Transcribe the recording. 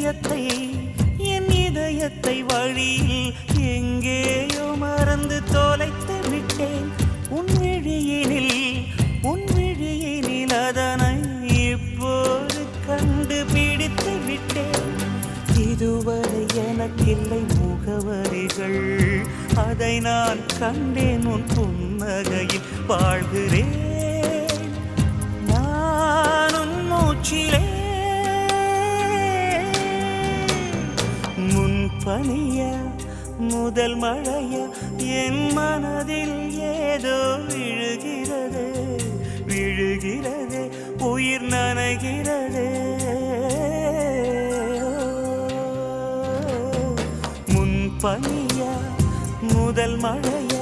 நிஜத்தை என் இதயத்தை வழியில் எங்கேயோ மறந்து தொலைத்து விட்டேன். உன் விழியினில் அதனை இப்போது கண்டுபிடித்து விட்டேன். இதுவரை எனக்கில்லை முகவரிகள், அதை நான் கண்டேன் உன் புன்னகையில். வாழ்கிறேன் நான் உன் மூச்சிலே. முன்பனிய முதல் மழைய என் மனதில் ஏதோ விழுகிறது, உயிர் நனைகிறது. முன்பனிய முதல் மழைய